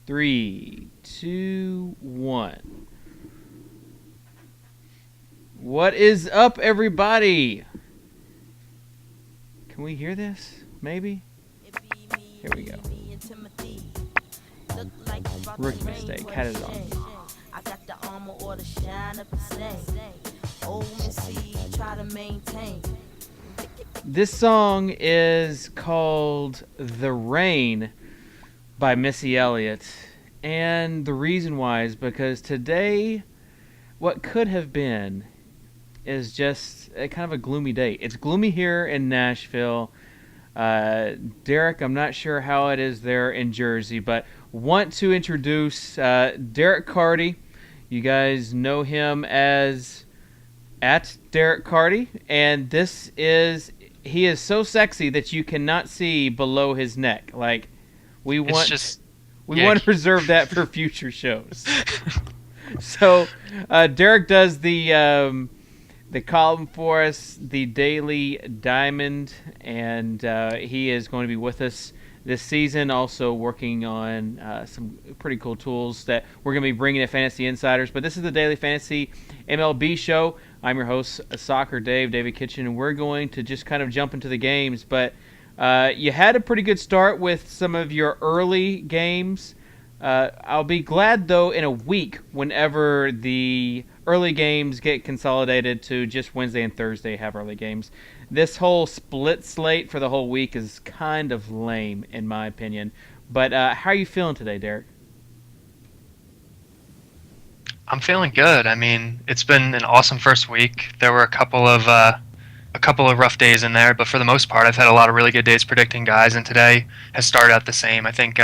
3, 2, 1. What is up, everybody? Can we hear this? Maybe? Here we go. Rookie mistake. Had it on. I got the armor or the shine up the old Missy, try to maintain. This song is called The Rain by Missy Elliott. And the reason why is because today, what could have been is just a kind of a gloomy day. It's gloomy here in Nashville. Derek, I'm not sure how it is there in Jersey, but want to introduce Derek Carty. You guys know him as at Derek Carty, and he is so sexy that you cannot see below his neck. Like we want to preserve that for future shows. So Derek does the column for us, the Daily Diamond, and he is going to be with us this season, also working on some pretty cool tools that we're going to be bringing to Fantasy Insiders. But this is the Daily Fantasy MLB show. I'm your host, Soccer David Kitchen, and we're going to just kind of jump into the games. But you had a pretty good start with some of your early games. I'll be glad, though, in a week whenever the early games get consolidated to just Wednesday and Thursday have early games. This whole split slate for the whole week is kind of lame, in my opinion. But how are you feeling today, Derek? I'm feeling good. I mean, it's been an awesome first week. There were a couple of rough days in there, but for the most part, I've had a lot of really good days predicting guys, and today has started out the same. I think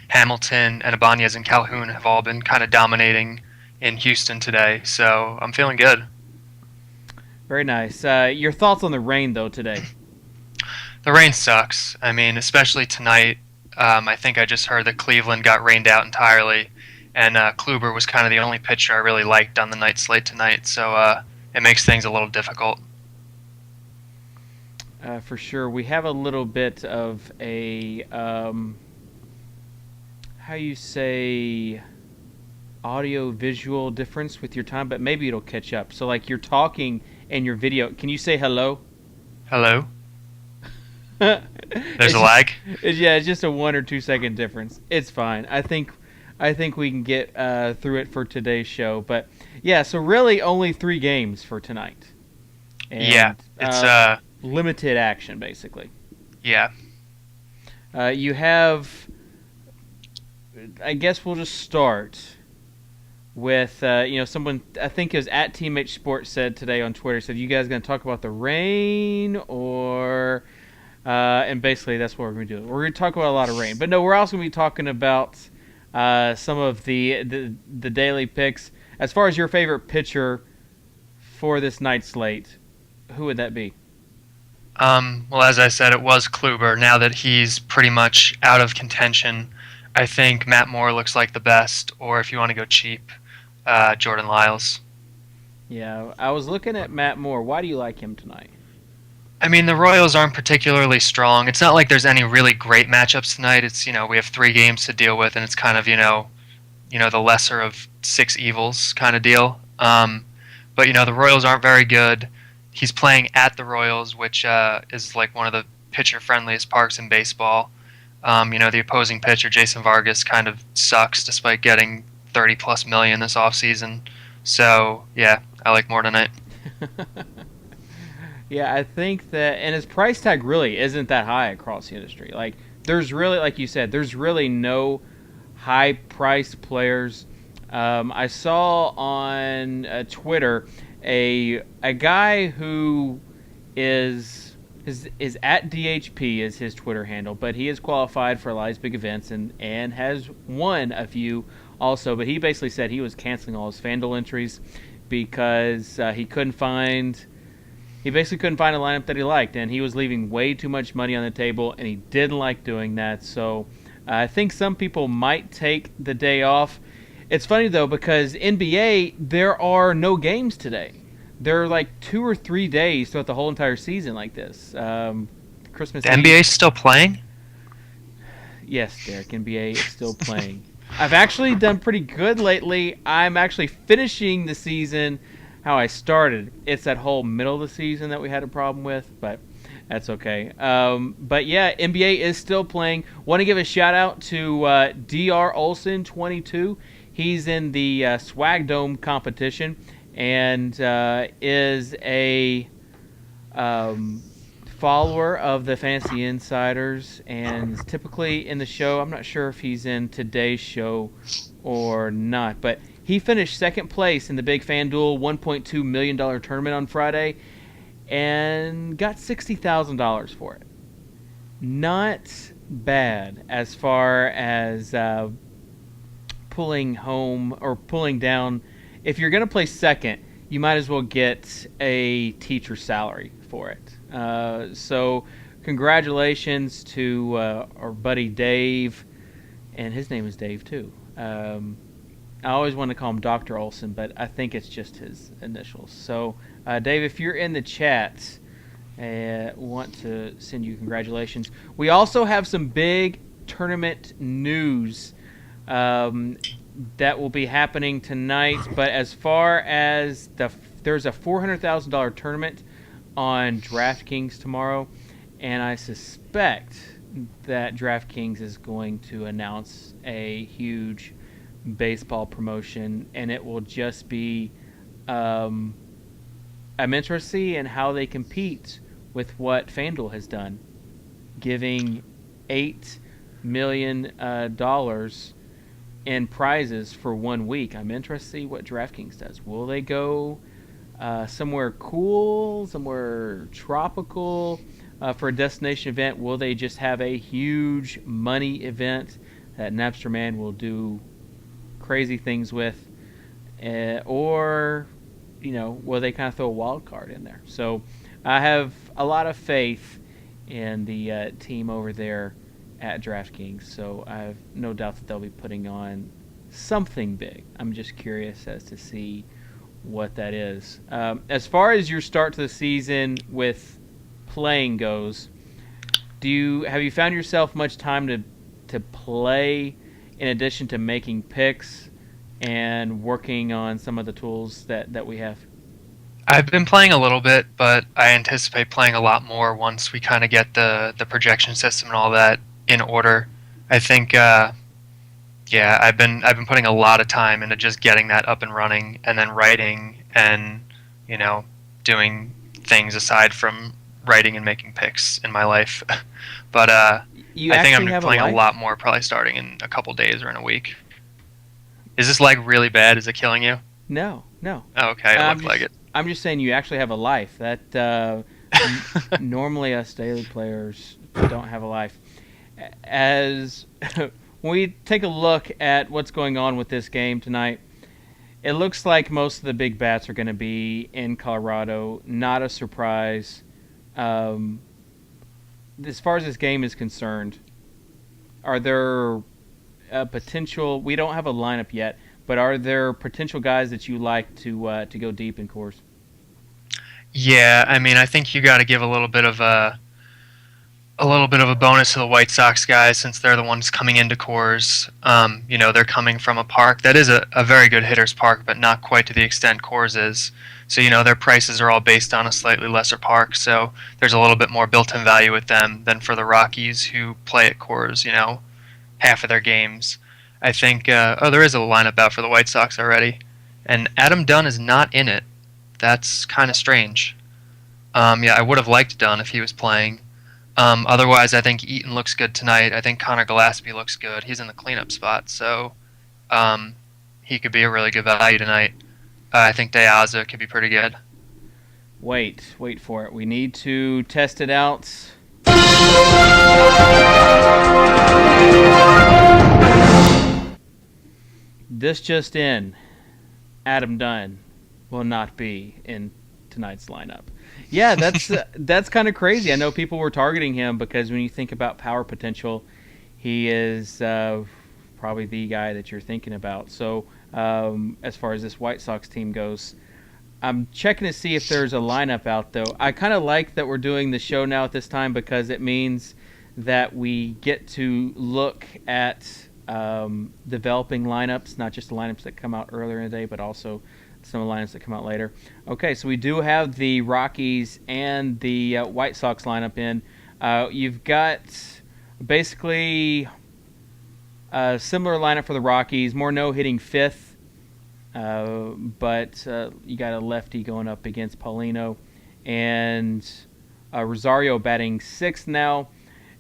Hamilton and Ibanez and Calhoun have all been kind of dominating in Houston today, so I'm feeling good. Very nice. Your thoughts on the rain, though, today? The rain sucks. I mean, especially tonight. I think I just heard that Cleveland got rained out entirely, and Kluber was kind of the only pitcher I really liked on the night slate tonight, so it makes things a little difficult. For sure. We have a little bit of a, how you say, audio-visual difference with your time, but maybe it'll catch up. So, like, you're talking and your video. Can you say hello? Hello? There's a lag? It's just a 1 or 2 second difference. It's fine. I think we can get through it for today's show. But, yeah, so really only 3 games for tonight. And, yeah, it's limited action, basically. Yeah. You have, I guess we'll just start with, someone, I think it was at Teammate Sports said today on Twitter, said, you guys going to talk about the rain or, and basically that's what we're going to do. We're going to talk about a lot of rain. But no, we're also going to be talking about some of the daily picks. As far as your favorite pitcher for this night's slate, who would that be? Well, as I said, it was Kluber. Now that he's pretty much out of contention, I think Matt Moore looks like the best, or if you want to go cheap, Jordan Lyles. Yeah, I was looking at Matt Moore. Why do you like him tonight? I mean, the Royals aren't particularly strong. It's not like there's any really great matchups tonight. It's, we have 3 games to deal with, and it's kind of, the lesser of 6 evils kind of deal. But, the Royals aren't very good. He's playing at the Royals, which is like one of the pitcher-friendliest parks in baseball. The opposing pitcher, Jason Vargas, kind of sucks despite getting $30+ million this offseason. So, yeah, I like Moore tonight. Yeah, I think that, and his price tag really isn't that high across the industry. Like, there's really, like you said, there's really no high-priced players. I saw on Twitter a guy who is at DHP is his Twitter handle, but he is qualified for a lot of big events and has won a few also. But he basically said he was canceling all his FanDuel entries because he basically couldn't find a lineup that he liked, and he was leaving way too much money on the table, and he didn't like doing that. So I think some people might take the day off. It's funny, though, because NBA, there are no games today. There are like 2 or 3 days throughout the whole entire season like this. Christmas The Eve. NBA's still playing? Yes, Derek, NBA is still playing. I've actually done pretty good lately. I'm actually finishing the season how I started. It's that whole middle of the season that we had a problem with, but that's okay. But yeah, NBA is still playing. Want to give a shout out to Dr. Olson 22. He's in the Swag Dome competition and is a follower of the Fantasy Insiders and is typically in the show. I'm not sure if he's in today's show or not, but he finished second place in the big FanDuel $1.2 million tournament on Friday and got $60,000 for it. Not bad as far as pulling home or pulling down. If you're going to play second, you might as well get a teacher salary for it. So congratulations to our buddy Dave, and his name is Dave too. I always want to call him Dr. Olson, but I think it's just his initials. So Dave, if you're in the chat, want to send you congratulations. We also have some big tournament news that will be happening tonight, but as far as there's a $400,000 tournament on DraftKings tomorrow, and I suspect that DraftKings is going to announce a huge baseball promotion, and it will just be I'm interested to see in how they compete with what FanDuel has done, giving $8 million in prizes for 1 week. I'm interested to see what DraftKings does. Will they go somewhere cool, somewhere tropical for a destination event? Will they just have a huge money event that Napster Man will do crazy things with? Or, will they kind of throw a wild card in there? So I have a lot of faith in the team over there at DraftKings, so I have no doubt that they'll be putting on something big. I'm just curious as to see what that is. As far as your start to the season with playing goes, have you found yourself much time to play in addition to making picks and working on some of the tools that we have? I've been playing a little bit, but I anticipate playing a lot more once we kind of get the projection system and all that in order. I think, I've been putting a lot of time into just getting that up and running, and then writing and doing things aside from writing and making picks in my life. But I think I'm playing a lot more, probably starting in a couple days or in a week. Is this like really bad? Is it killing you? No. Oh, okay, it looked like it. I'm just saying you actually have a life. That normally us daily players don't have a life. As when we take a look at what's going on with this game tonight, it looks like most of the big bats are going to be in Colorado. Not a surprise. As far as this game is concerned, are there potential? We don't have a lineup yet, but are there potential guys that you like to go deep in Coors? Yeah, I mean, I think you got to give a little bit of a bonus to the White Sox guys, since they're the ones coming into Coors. They're coming from a park that is a very good hitter's park, but not quite to the extent Coors is. So, their prices are all based on a slightly lesser park, so there's a little bit more built-in value with them than for the Rockies, who play at Coors, half of their games. I think, there is a lineup out for the White Sox already, and Adam Dunn is not in it. That's kind of strange. I would have liked Dunn if he was playing. Otherwise, I think Eaton looks good tonight. I think Connor Gillespie looks good. He's in the cleanup spot, so he could be a really good value tonight. I think De Aza could be pretty good. Wait for it. We need to test it out. This just in. Adam Dunn will not be in tonight's lineup. Yeah, that's kind of crazy. I know people were targeting him because when you think about power potential, he is probably the guy that you're thinking about. So as far as this White Sox team goes, I'm checking to see if there's a lineup out, though. I kind of like that we're doing the show now at this time because it means that we get to look at developing lineups, not just the lineups that come out earlier in the day, but also some of the lineups that come out later. Okay, so we do have the Rockies and the White Sox lineup in. You've got basically a similar lineup for the Rockies, Morneau hitting fifth, but you got a lefty going up against Paulino, and Rosario batting sixth now.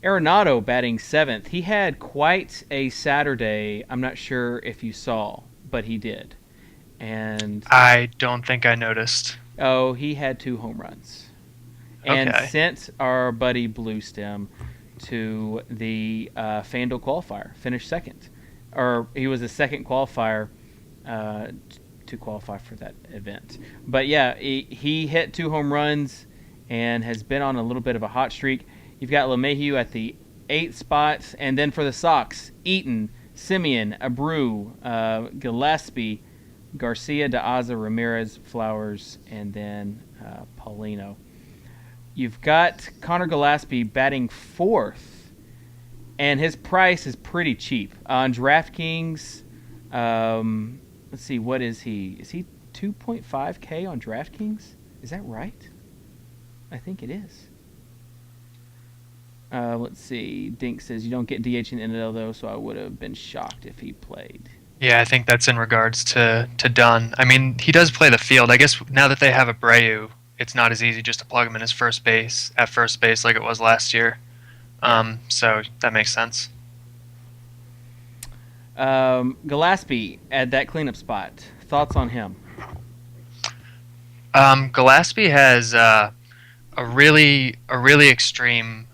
Arenado batting seventh. He had quite a Saturday. I'm not sure if you saw, but he did. And I don't think I noticed. oh, he had 2 home runs. And Okay. sent our buddy Bluestem to the FanDuel qualifier, finished second. Or he was the second qualifier to qualify for that event. But yeah, he hit 2 home runs and has been on a little bit of a hot streak. You've got LeMahieu at the 8th spot. And then for the Sox, Eaton, Simeon, Abreu, Gillespie, Garcia, DeAza, Ramirez, Flowers, and then Paulino. You've got Connor Gillespie batting 4th, and his price is pretty cheap. On DraftKings, let's see, what is he? Is he 2.5K on DraftKings? Is that right? I think it is. Let's see. Dink says you don't get DH in the NL, though, so I would have been shocked if he played. Yeah, I think that's in regards to Dunn. I mean, he does play the field. I guess now that they have Abreu, it's not as easy just to plug him in at first base like it was last year. So that makes sense. Gillespie at that cleanup spot. Thoughts on him? Gillespie has a really extreme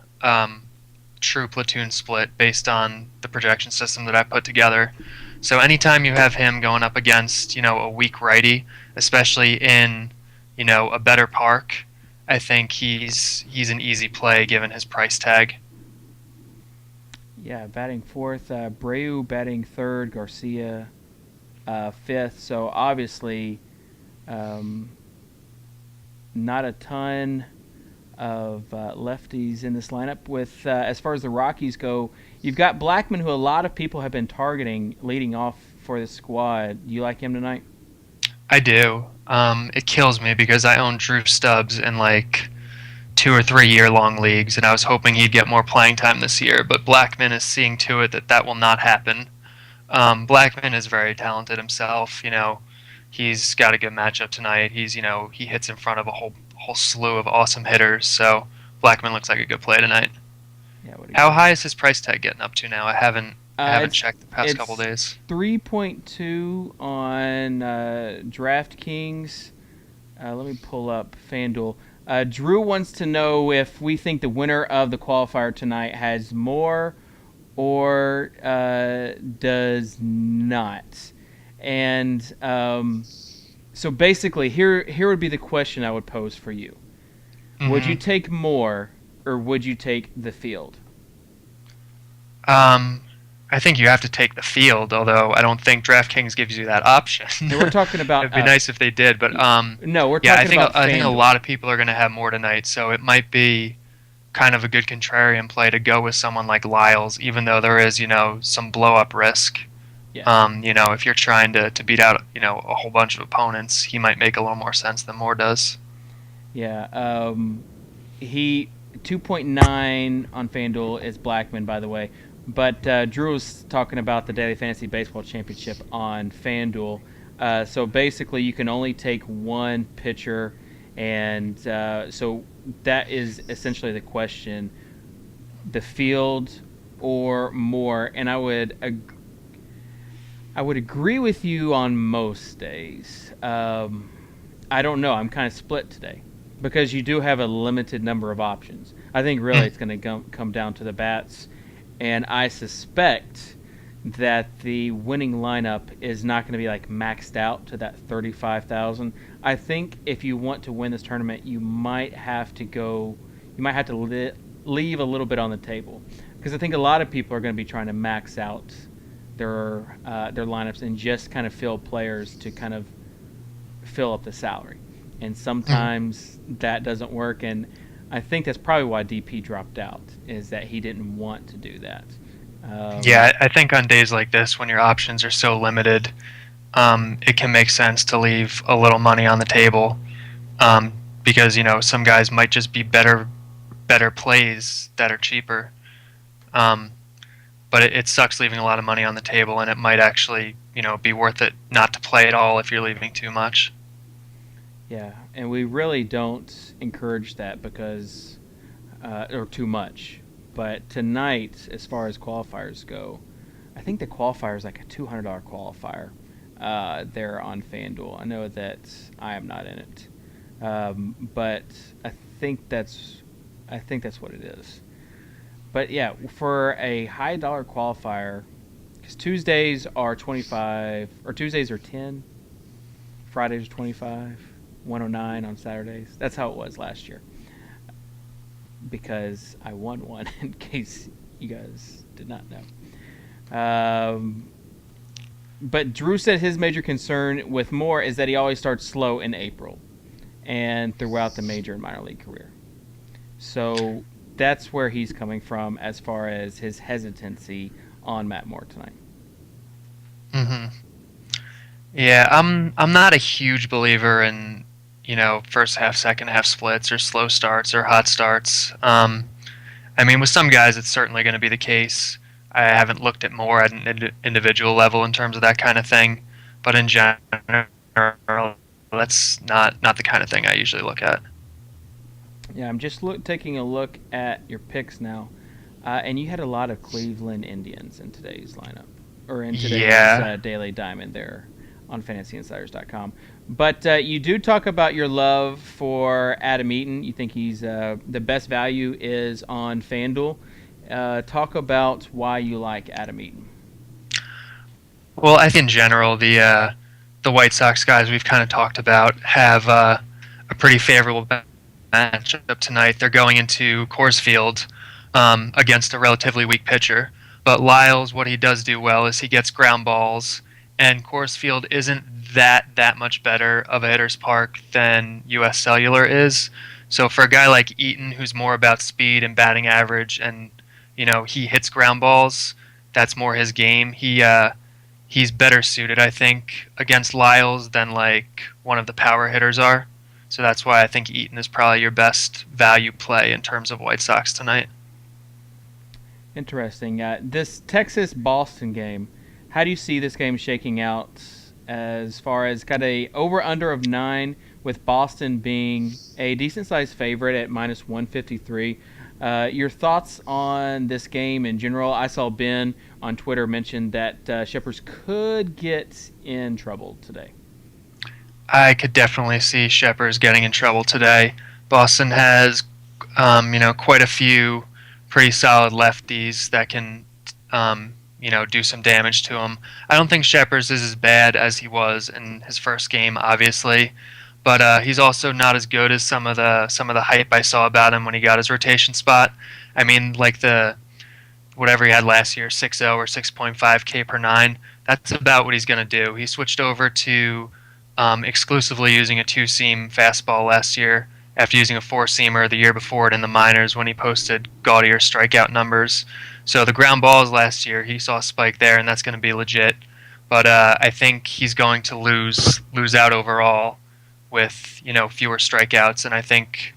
true platoon split based on the projection system that I put together. So anytime you have him going up against, a weak righty, especially in, a better park, I think he's an easy play given his price tag. Yeah, batting 4th, Abreu batting 3rd, Garcia 5th. So obviously, not a ton of lefties in this lineup. With as far as the Rockies go, you've got Blackman, who a lot of people have been targeting, leading off for the squad. Do you like him tonight? I do. It kills me because I own Drew Stubbs in like 2 or 3 year-long leagues, and I was hoping he'd get more playing time this year, but Blackman is seeing to it that will not happen. Blackman is very talented himself. He's got a good matchup tonight. He hits in front of a whole slew of awesome hitters, so Blackman looks like a good play tonight. Yeah. How high is his price tag getting up to now? I haven't checked the past couple days. 3.2 on DraftKings. Let me pull up FanDuel. Drew wants to know if we think the winner of the qualifier tonight has more or does not. And so basically, here would be the question I would pose for you. Mm-hmm. Would you take more or would you take the field? I think you have to take the field, although I don't think DraftKings gives you that option. No, we're talking about. It'd be nice if they did, but no, we're talking about. I think a lot of people are going to have more tonight, so it might be kind of a good contrarian play to go with someone like Lyles, even though there is some blow up risk. Yeah. If you're trying to beat out a whole bunch of opponents, he might make a little more sense than Moore does. Yeah. He 2.9 on FanDuel is Blackman, by the way. But Drew was talking about the Daily Fantasy Baseball Championship on FanDuel. So basically, you can only take one pitcher, and so that is essentially the question: the field or more. And I would agree with you on most days. I don't know. I'm kind of split today because you do have a limited number of options. I think really it's going to come down to the bats. And I suspect that the winning lineup is not going to be like maxed out to that 35,000. I think if you want to win this tournament, you might have to leave a little bit on the table, because I think a lot of people are going to be trying to max out their lineups and just kind of fill players to kind of fill up the salary. And sometimes that doesn't work, and I think that's probably why DP dropped out, is that he didn't want to do that. Yeah, I think on days like this when your options are so limited, it can make sense to leave a little money on the table, um, because some guys might just be better plays that are cheaper. Um, but it sucks leaving a lot of money on the table, and it might actually be worth it not to play at all if you're leaving too much. Yeah, and we really don't encourage that because, or too much. But tonight, as far as qualifiers go, I think the qualifier is like a $200 qualifier there on FanDuel. I know that I am not in it, but I think that's what it is. But yeah, for a high dollar qualifier, because Tuesdays are 25, or Tuesdays are 10, Fridays are 25, 109 on Saturdays. That's how it was last year. Because I won one, in case you guys did not know. But Drew said his major concern with Moore is that he always starts slow in April and throughout the major and minor league career. So that's where he's coming from as far as his hesitancy on Matt Moore tonight. hmm Yeah, I'm not a huge believer in first half, second half splits or slow starts or hot starts. I mean, with some guys, it's certainly going to be the case. I haven't looked at Moore at an individual level in terms of that kind of thing, but in general, that's not the kind of thing I usually look at. Yeah, I'm just taking a look at your picks now, and you had a lot of Cleveland Indians in today's lineup, or in today's Yeah. Daily Diamond there on FantasyInsiders.com. But you do talk about your love for Adam Eaton. You think he's the best value is on FanDuel. Talk about why you like Adam Eaton. Well, I think in general the White Sox guys we've kind of talked about have a pretty favorable matchup tonight. They're going into Coors Field against a relatively weak pitcher. But Lyles, what he does do well is he gets ground balls, and Coors Field isn't that much better of a hitter's park than U.S. Cellular is. So for a guy like Eaton, who's more about speed and batting average, and he hits ground balls, that's more his game. He's better suited, I think, against Lyles than like one of the power hitters are. So that's why I think Eaton is probably your best value play in terms of White Sox tonight. Interesting. This Texas-Boston game, how do you see this game shaking out as far as got a over-under of 9 with Boston being a decent-sized favorite at minus 153? Your thoughts on this game in general? I saw Ben on Twitter mention that Shippers could get in trouble today. I could definitely see Shepherd's getting in trouble today. Boston has, quite a few pretty solid lefties that can, do some damage to him. I don't think Shepherd's is as bad as he was in his first game, obviously, but he's also not as good as some of the hype I saw about him when he got his rotation spot. I mean, like the whatever he had last year, 6.0 or 6.5 K per nine. That's about what he's going to do. He switched over to exclusively using a two-seam fastball last year after using a four-seamer the year before it in the minors when he posted gaudier strikeout numbers. So the ground balls last year, he saw a spike there, and that's going to be legit. But I think he's going to lose out overall with fewer strikeouts, and I think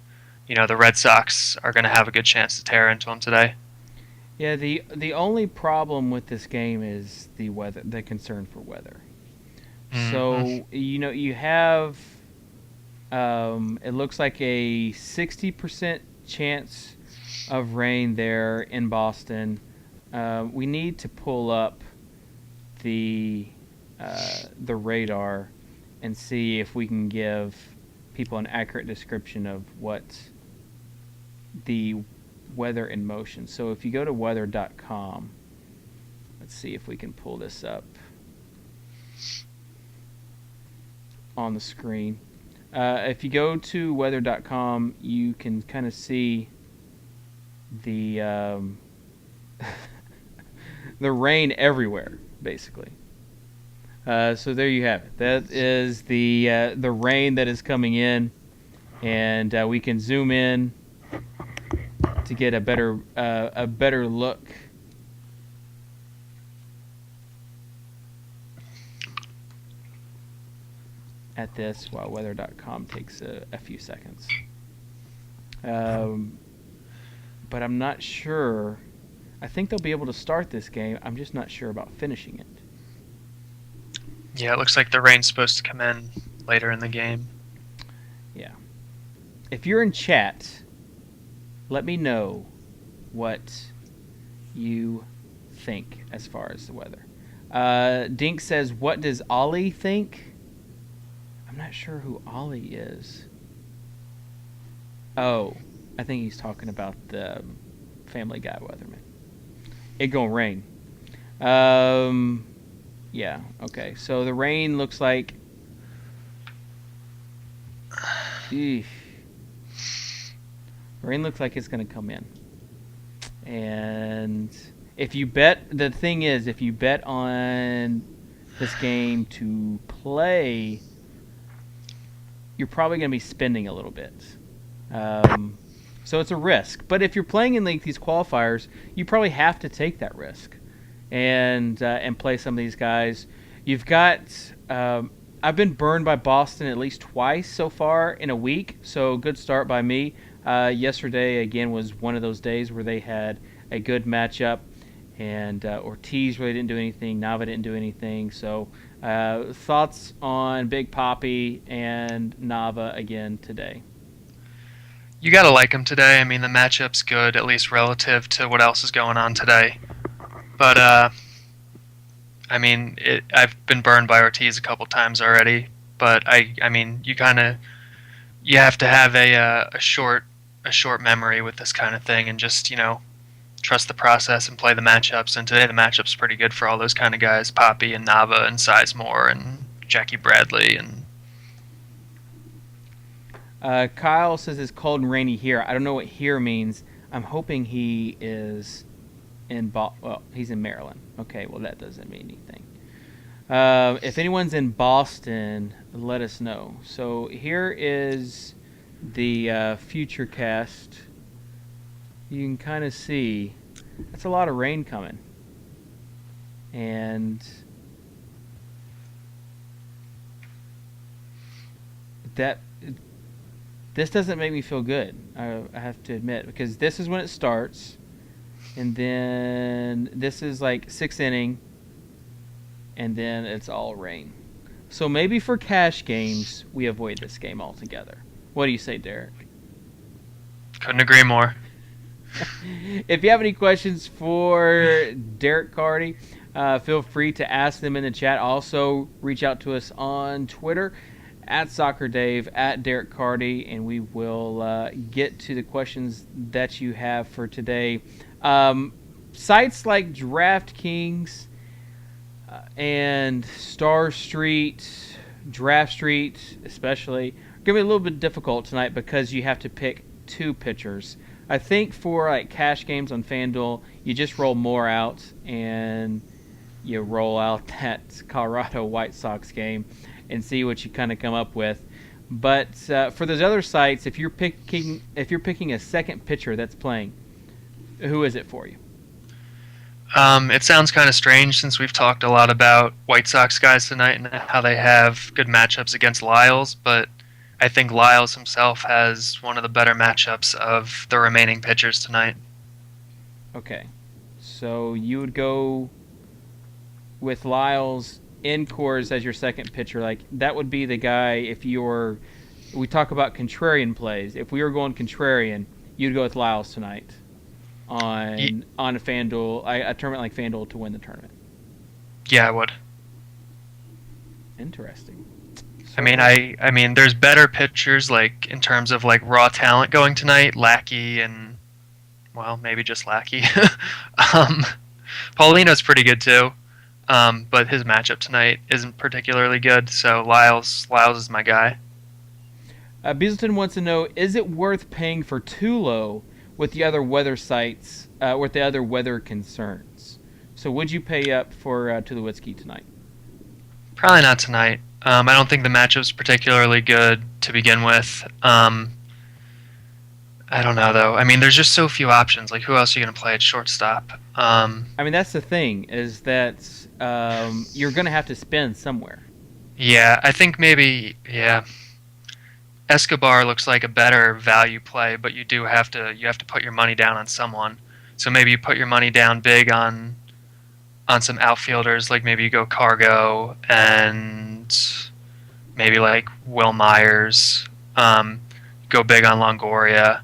the Red Sox are going to have a good chance to tear into him today. Yeah, the only problem with this game is the weather, the concern for weather. So, you have, it looks like a 60% chance of rain there in Boston. We need to pull up the radar and see if we can give people an accurate description of what the weather in motion. So if you go to weather.com, let's see if we can pull this up on the screen. If you go to weather.com, you can kind of see the the rain everywhere, basically. So there you have it. That is the rain that is coming in, and we can zoom in to get a better look at this while weather.com takes a few seconds. But I'm not sure. I think they'll be able to start this game. I'm just not sure about finishing it. Yeah, it looks like the rain's supposed to come in later in the game. Yeah. If you're in chat, let me know what you think as far as the weather. Dink says, what does Ollie think? I'm not sure who Ollie is. Oh, I think he's talking about the Family Guy weatherman. It gonna rain. Yeah, okay. So the rain looks like... Eesh. Rain looks like it's going to come in. And if you bet... The thing is, if you bet on this game to play, you're probably going to be spending a little bit. So it's a risk. But if you're playing in like these qualifiers, you probably have to take that risk and play some of these guys. You've got... I've been burned by Boston at least twice so far in a week, so good start by me. Yesterday, again, was one of those days where they had a good matchup, and Ortiz really didn't do anything. Nava didn't do anything. So thoughts on Big Papi and Nava again today? You got to like him today. I mean, the matchup's good, at least relative to what else is going on today. But, I mean, I've been burned by Ortiz a couple times already. But, I mean, you have to have a short memory with this kind of thing and just, trust the process and play the matchups. And today the matchup's pretty good for all those kind of guys, Papi and Nava and Sizemore and Jackie Bradley and... Kyle says it's cold and rainy here. I don't know what here means. I'm hoping he is in he's in Maryland. Okay, well that doesn't mean anything. If anyone's in Boston, let us know. So here is the future cast. You can kind of see that's a lot of rain coming. And this doesn't make me feel good, I have to admit, because this is when it starts, and then this is like 6th inning, and then it's all rain. So maybe for cash games, we avoid this game altogether. What do you say, Derek? Couldn't agree more. If you have any questions for Derek Carty, feel free to ask them in the chat. Also, reach out to us on Twitter, at SoccerDave, at Derek Carty, and we will get to the questions that you have for today. Sites like DraftKings and Star Street, Draft Street especially, are going to be a little bit difficult tonight because you have to pick 2 pitchers. I think for like cash games on FanDuel, you just roll more out and you roll out that Colorado White Sox game and see what you kind of come up with. But for those other sites, if you're picking a second pitcher that's playing, who is it for you? It sounds kind of strange since we've talked a lot about White Sox guys tonight and how they have good matchups against Lyles, but I think Lyles himself has one of the better matchups of the remaining pitchers tonight. Okay. So you would go with Lyles in Coors as your second pitcher. Like, that would be the guy if you're... We talk about contrarian plays. If we were going contrarian, you'd go with Lyles tonight on a FanDuel, a tournament like FanDuel to win the tournament. Yeah, I would. Interesting. I mean, there's better pitchers, like, in terms of, like, raw talent going tonight. Lackey and, well, maybe just Lackey. Paulino's pretty good, too. But his matchup tonight isn't particularly good, so Lyles is my guy. Beaselton wants to know, is it worth paying for Tulo with the other weather sites, with the other weather concerns? So would you pay up for Tulowitzki tonight? Probably not tonight. I don't think the matchup's particularly good to begin with. I don't know, though. I mean, there's just so few options. Like, who else are you going to play at shortstop? I mean, that's the thing, is that you're going to have to spend somewhere. Yeah, I think maybe yeah. Escobar looks like a better value play, but you have to put your money down on someone. So maybe you put your money down big on some outfielders, like maybe you go Cargo and maybe like Will Myers. Go big on Longoria,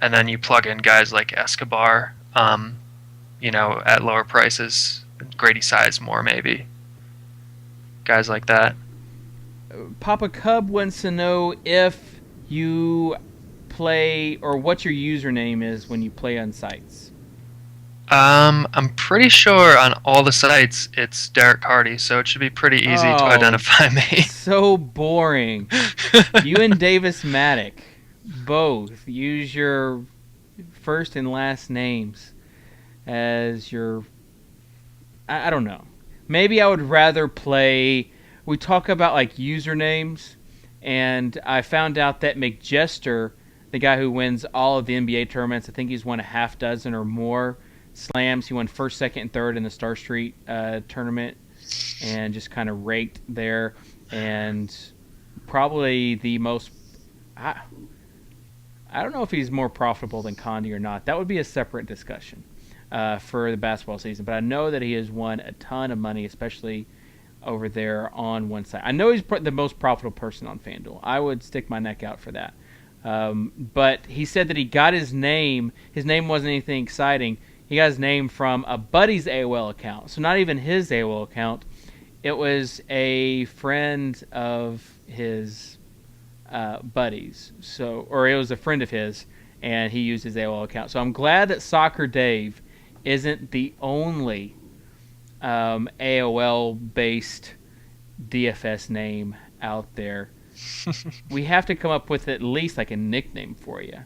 and then you plug in guys like Escobar. At lower prices, Grady Sizemore maybe, guys like that. Papa Cub wants to know if you play or what your username is when you play on sites. I'm pretty sure on all the sites it's Derek Carty, so it should be pretty easy to Oh, identify me. so boring. You and Davis Maddock both use your first and last names as your. I don't know. Maybe I would rather play. We talk about like usernames, and I found out that McJester, the guy who wins all of the NBA tournaments, I think he's won a half dozen or more slams. He won first, second, and third in the Star Street tournament, and just kind of raked there. And probably the most. I don't know if he's more profitable than Condi or not. That would be a separate discussion for the basketball season. But I know that he has won a ton of money, especially over there on one side. I know he's the most profitable person on FanDuel. I would stick my neck out for that. But he said that he got his name. His name wasn't anything exciting. He got his name from a buddy's AOL account. So not even his AOL account. It was a friend of his buddies. Or it was a friend of his, and he used his AOL account. So I'm glad that Soccer Dave isn't the only AOL-based DFS name out there. We have to come up with at least like a nickname for you.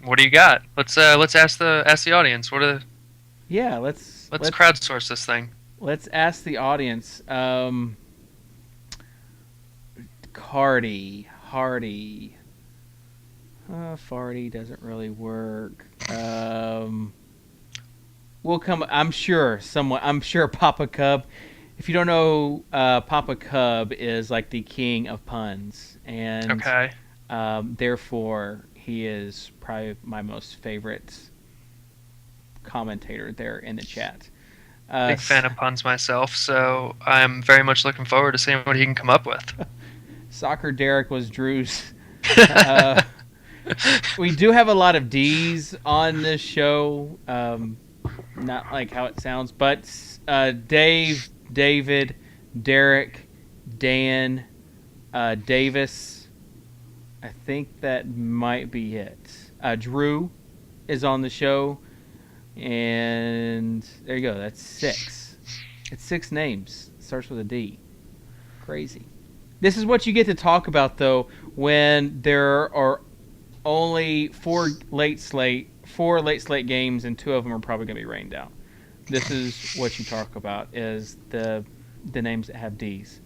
What do you got? Let's ask the audience. Yeah, let's crowdsource this thing. Let's ask the audience. Hardy. Farty doesn't really work. We'll come. I'm sure Papa Cub. If you don't know, Papa Cub is like the king of puns, and okay. Therefore he is probably my most favorite commentator there in the chat. Big fan of puns myself, so I'm very much looking forward to seeing what he can come up with. Soccer Derek was Drew's. We do have a lot of D's on this show. Not like how it sounds, but Dave, David, Derek, Dan, Davis. I think that might be it. Drew is on the show, and there you go. That's 6. It's 6 names. It starts with a D. Crazy. This is what you get to talk about, though, when there are only 4 late slate games, and 2 of them are probably going to be rained out. This is what you talk about, is the names that have D's.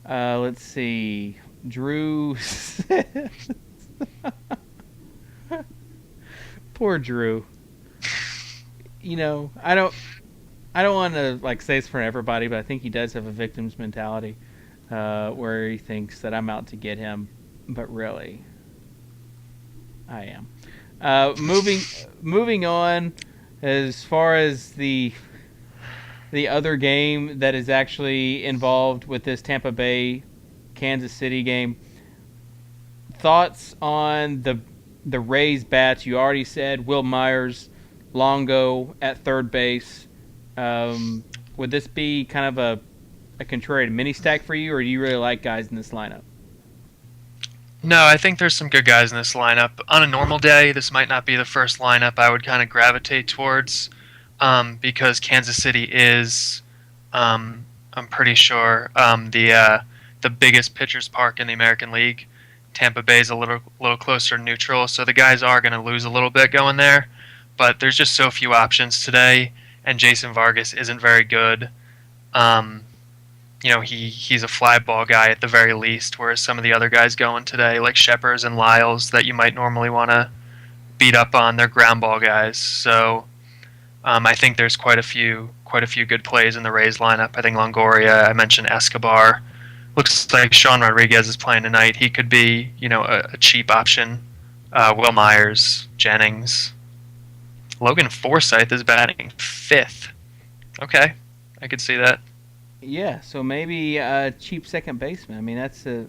Let's see. Drew. Poor Drew. You know, I don't want to like say it's for everybody, but I think he does have a victim's mentality, where he thinks that I'm out to get him, but really, I am. Moving on, as far as the other game that is actually involved with this Tampa Bay Kansas City game. Thoughts on the Rays bats? You already said Will Myers, Longo at third base. Would this be kind of a contrarian mini stack for you, or do you really like guys in this lineup? No, I think there's some good guys in this lineup. On a normal day, this might not be the first lineup I would kind of gravitate towards, because Kansas City is, I'm pretty sure, the biggest pitcher's park in the American League. Tampa Bay's a little closer to neutral, so the guys are going to lose a little bit going there. But there's just so few options today, and Jason Vargas isn't very good. He's a fly ball guy at the very least, whereas some of the other guys going today, like Sheppers and Lyles, that you might normally want to beat up on, they're ground ball guys. So I think there's quite a few good plays in the Rays lineup. I think Longoria, I mentioned Escobar. Looks like Sean Rodriguez is playing tonight. He could be, a cheap option. Will Myers, Jennings. Logan Forsythe is batting fifth. Okay, I could see that. Yeah, so maybe a cheap second baseman. I mean, that's the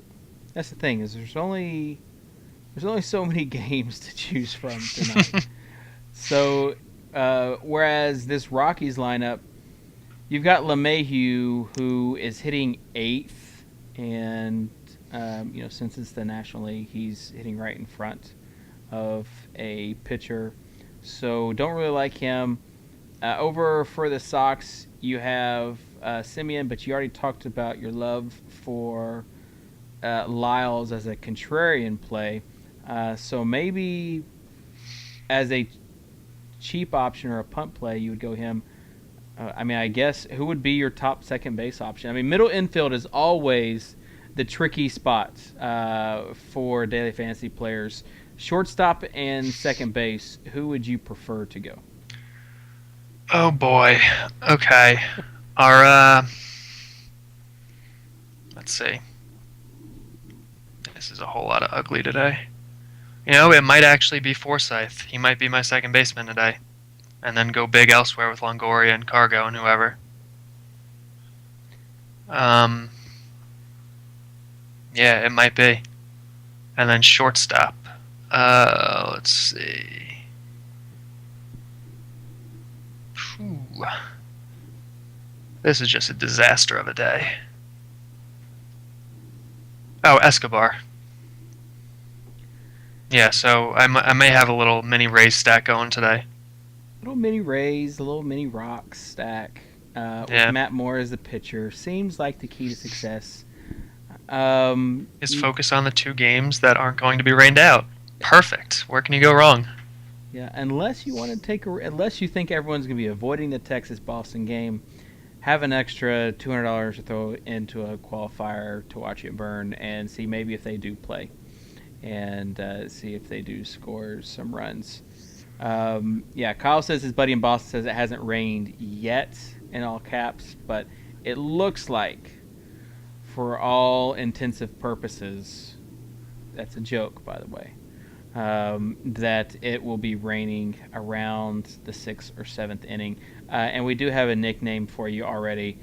thing is there's only so many games to choose from tonight. So whereas this Rockies lineup, you've got LeMahieu, who is hitting eighth, and since it's the National League, he's hitting right in front of a pitcher. So don't really like him. Over for the Sox, you have Simeon, but you already talked about your love for Lyles as a contrarian play. So maybe as a cheap option or a punt play, you would go him. I guess who would be your top second base option? I mean, middle infield is always the tricky spot for daily fantasy players. Shortstop and second base, who would you prefer to go? Oh boy. Okay. Our let's see. This is a whole lot of ugly today. It might actually be Forsythe. He might be my second baseman today. And then go big elsewhere with Longoria and Cargo and whoever. Yeah, it might be. And then shortstop. Let's see. Whew. This is just a disaster of a day. Oh, Escobar. Yeah, so I may have a little mini Rays stack going today. Little mini Rays, a little mini Rocks stack with Yeah. Matt Moore as the pitcher seems like the key to success. Just focus on the two games that aren't going to be rained out. Perfect. Where can you go wrong? Yeah, unless you want to unless you think everyone's going to be avoiding the Texas Boston game, have an extra $200 to throw into a qualifier to watch it burn and see maybe if they do play, and see if they do score some runs. Kyle says his buddy in Boston says it hasn't rained yet in all caps, but it looks like, for all intensive purposes, that's a joke, by the way, that it will be raining around the 6th or 7th inning. And we do have a nickname for you already,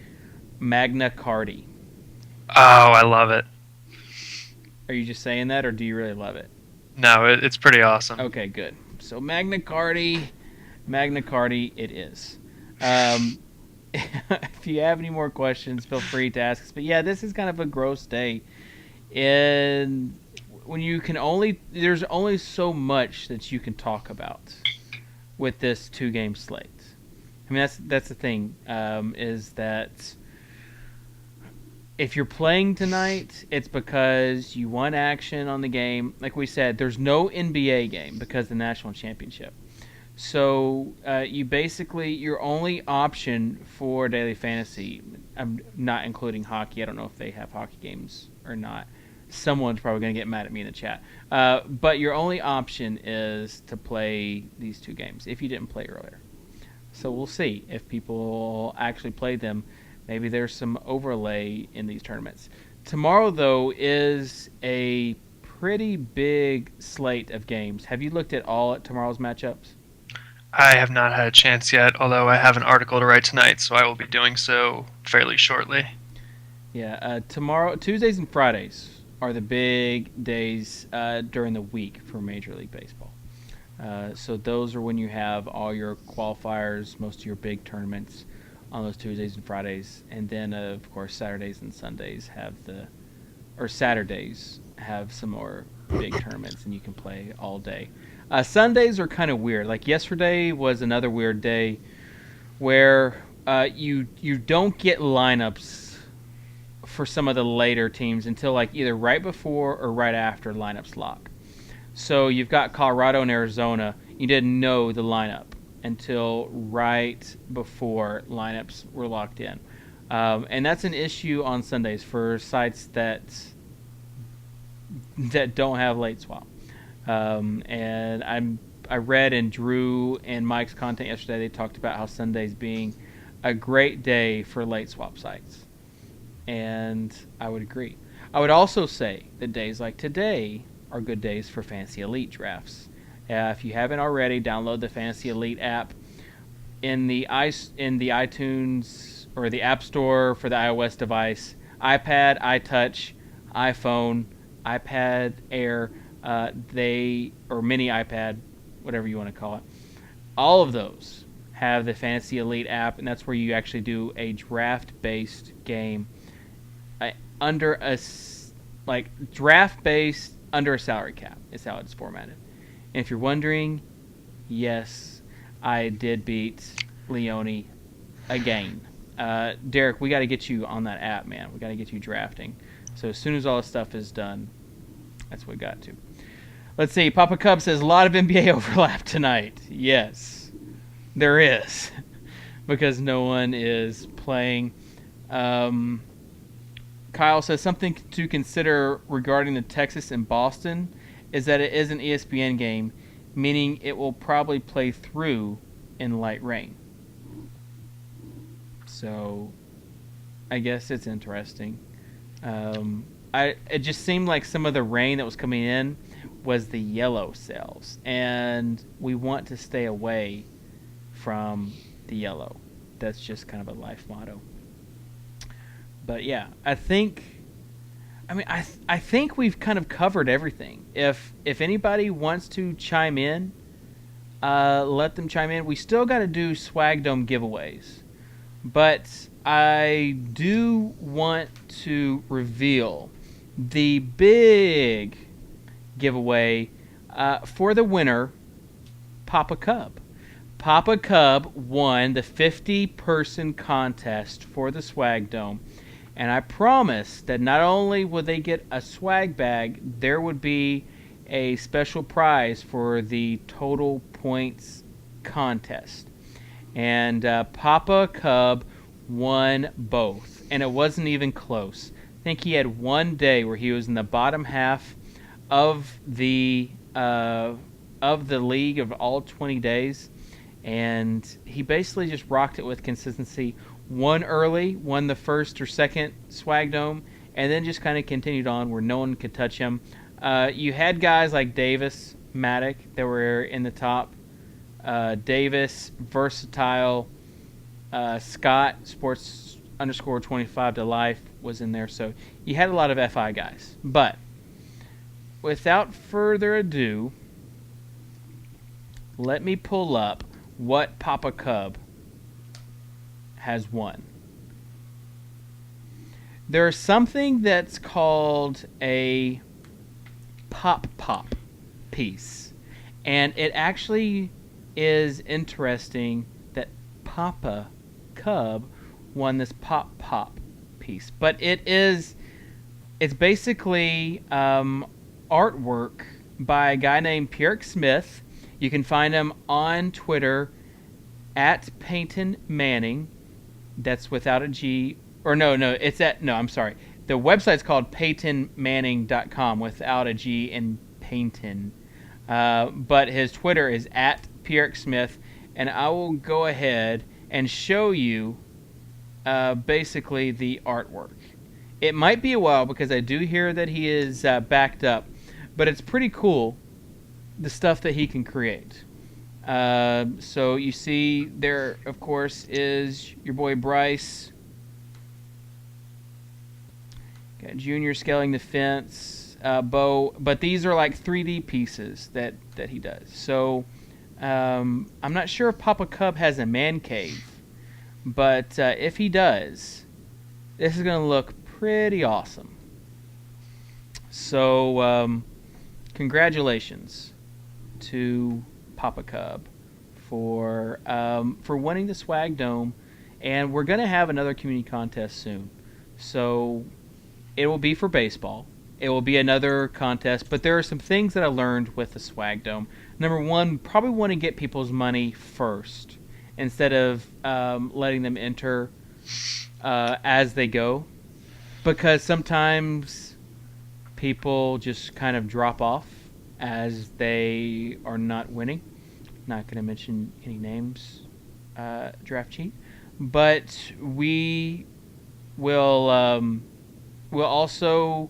Magna Cardi. Oh, I love it. Are you just saying that, or do you really love it? No, it's pretty awesome. Okay, good. So Magna Cardi it is. If you have any more questions, feel free to ask us. But yeah, this is kind of a gross day. And when there's only so much that you can talk about with this 2-game slate. I mean, that's the thing, is that if you're playing tonight, it's because you want action on the game. Like we said, there's no NBA game because of the national championship. So your only option for daily fantasy, I'm not including hockey. I don't know if they have hockey games or not. Someone's probably going to get mad at me in the chat. But your only option is to play these 2 games if you didn't play earlier. So we'll see if people actually play them. Maybe there's some overlay in these tournaments. Tomorrow, though, is a pretty big slate of games. Have you looked at all at tomorrow's matchups? I have not had a chance yet, although I have an article to write tonight, so I will be doing so fairly shortly. Yeah, tomorrow, Tuesdays and Fridays are the big days during the week for Major League Baseball. So those are when you have all your qualifiers, most of your big tournaments on those Tuesdays and Fridays. And then, of course, Saturdays and Sundays Saturdays have some more big tournaments, and you can play all day. Sundays are kind of weird. Like yesterday was another weird day where you don't get lineups for some of the later teams until like either right before or right after lineups lock. So you've got Colorado and Arizona. You didn't know the lineup until right before lineups were locked in. And that's an issue on Sundays for sites that don't have late swap. And I read in Drew and Mike's content yesterday, they talked about how Sundays being a great day for late swap sites. and I would agree. I would also say that days like today are good days for Fantasy Elite drafts. If you haven't already, download the Fantasy Elite app in the iTunes or the App Store for the iOS device, iPad, iTouch, iPhone, iPad Air, or mini iPad, whatever you want to call it. All of those have the Fantasy Elite app, and that's where you actually do a draft-based game under a draft-based under a salary cap is how it's formatted. And if you're wondering, yes, I did beat Leone again. Derek, we got to get you on that app, man. We got to get you drafting. So as soon as all this stuff is done, that's what we got to. Let's see. Papa Cub says a lot of NBA overlap tonight. Yes, there is, because no one is playing. Kyle says something to consider regarding the Texas and Boston is that it is an ESPN game, meaning it will probably play through in light rain. So, I guess it's interesting. It just seemed like some of the rain that was coming in was the yellow cells, and we want to stay away from the yellow. That's just kind of a life motto. But yeah, I think we've kind of covered everything. If anybody wants to chime in, let them chime in. We still got to do Swag Dome giveaways, but I do want to reveal the big giveaway for the winner, Papa Cub. Papa Cub won the 50-person contest for the Swag Dome. And I promised that not only would they get a swag bag, there would be a special prize for the total points contest. And Papa Cub won both. And it wasn't even close. I think he had one day where he was in the bottom half of the league of all 20 days. And he basically just rocked it with consistency. Won early, won the first or second Swag Dome, and then just kind of continued on where no one could touch him. You had guys like Davis, Maddock that were in the top. Davis, Versatile, Scott, Sports _25 to life was in there. So you had a lot of FI guys. But without further ado, let me pull up what Papa Cub has won. There's something that's called a pop piece, and it actually is interesting that Papa Cub won this pop piece, but it's basically artwork by a guy named Pierre Smith. You can find him on Twitter at Peyton Manning. That's without a G. Or I'm sorry. The website's called PeytonManning.com without a G in Peyton. But his Twitter is at Pierre Smith. And I will go ahead and show you basically the artwork. It might be a while because I do hear that he is backed up. But it's pretty cool, the stuff that he can create. So you see there, of course, is your boy Bryce. Got Junior scaling the fence, Bo. But these are like 3D pieces that he does. So I'm not sure if Papa Cub has a man cave. But if he does, this is going to look pretty awesome. So congratulations to Papa Cub for winning the Swag Dome, and we're gonna have another community contest soon. So it will be for baseball. It will be another contest, but there are some things that I learned with the Swag Dome. Number one, probably want to get people's money first instead of letting them enter as they go, because sometimes people just kind of drop off as they are not winning. Not going to mention any names, draft cheat. But we we'll also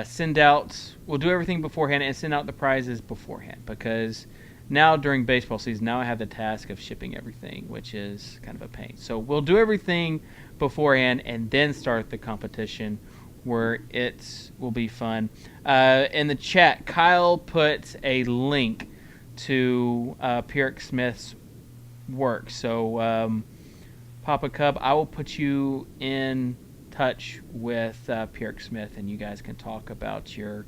send out. We'll do everything beforehand and send out the prizes beforehand, because now during baseball season, now I have the task of shipping everything, which is kind of a pain. So we'll do everything beforehand and then start the competition, where it will be fun. In the chat, Kyle put a link to Pierre Smith's work. So Papa Cub, I will put you in touch with Pierre Smith, and you guys can talk about your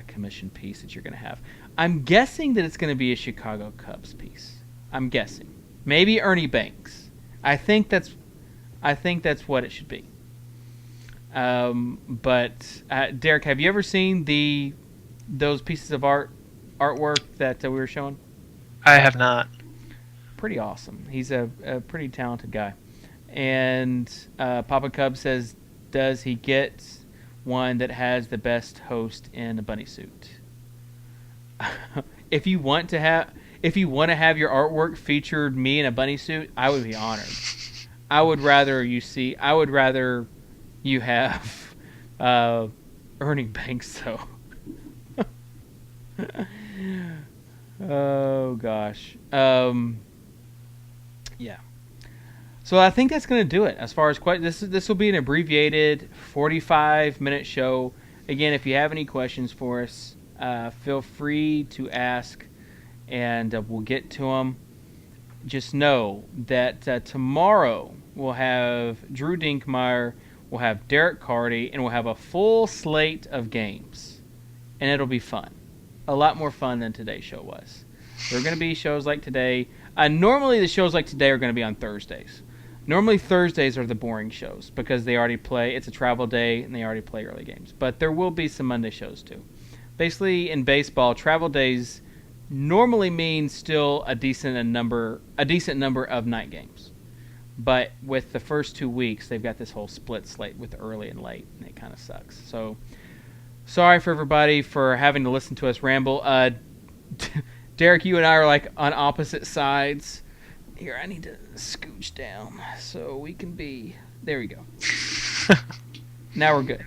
commission piece that you're going to have. I'm guessing that it's going to be a Chicago Cubs piece. I'm guessing. Maybe Ernie Banks. I think that's what it should be. But Derek, have you ever seen those pieces of artwork that we were showing? I have not. Pretty awesome. He's a pretty talented guy. And Papa Cub says, does he get one that has the best host in a bunny suit? If you want to have your artwork featured me in a bunny suit, I would be honored. I would rather you have Ernie Banks, though. Oh gosh. Yeah. So I think that's going to do it as far as this will be an abbreviated 45-minute show. Again, if you have any questions for us, feel free to ask, and we'll get to them. Just know that tomorrow we'll have Drew Dinkmeyer, we'll have Derek Carty, and we'll have a full slate of games. And it'll be fun. A lot more fun than today's show was. There are going to be shows like today. Normally the shows like today are going to be on Thursdays. Normally Thursdays are the boring shows because they already play. It's a travel day and they already play early games. But there will be some Monday shows too. Basically, in baseball, travel days normally mean still a decent number of night games. But with the first 2 weeks, they've got this whole split slate with early and late, and it kind of sucks. So, sorry for everybody for having to listen to us ramble. Derek, you and I are like on opposite sides. Here, I need to scooch down so we can be... There we go. Now we're good.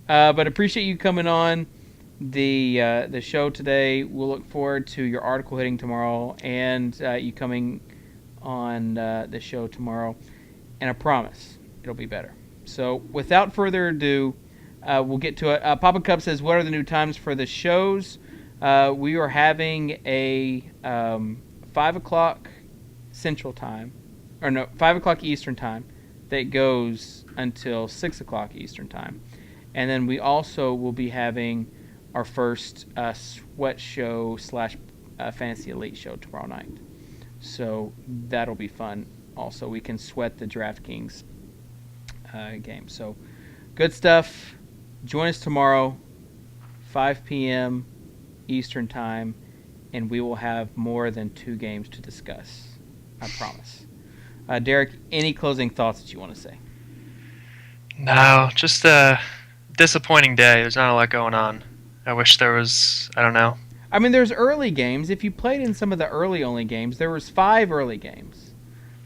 But appreciate you coming on the show today. We'll look forward to your article hitting tomorrow and you coming on the show tomorrow. And I promise it'll be better. So without further ado, we'll get to it. Papa Cup says, what are the new times for the shows? We are having a 5 o'clock Central Time, or no, 5 o'clock Eastern Time, that goes until 6 o'clock Eastern Time. And then we also will be having our first sweat show / Fantasy Elite show tomorrow night. So that'll be fun. Also, we can sweat the DraftKings game. So good stuff. Join us tomorrow, 5 p.m. Eastern Time, and we will have more than 2 games to discuss. I promise. Derek, any closing thoughts that you want to say? No, just a disappointing day. There's not a lot going on. I wish there was, I don't know. I mean, there's early games. If you played in some of the early-only games, there was 5 early games.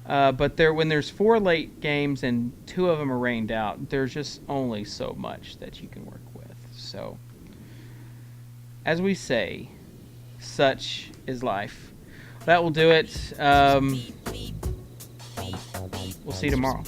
But when there's 4 late games and 2 of them are rained out, there's just only so much that you can work with. So, as we say, such is life. That will do it. We'll see you tomorrow.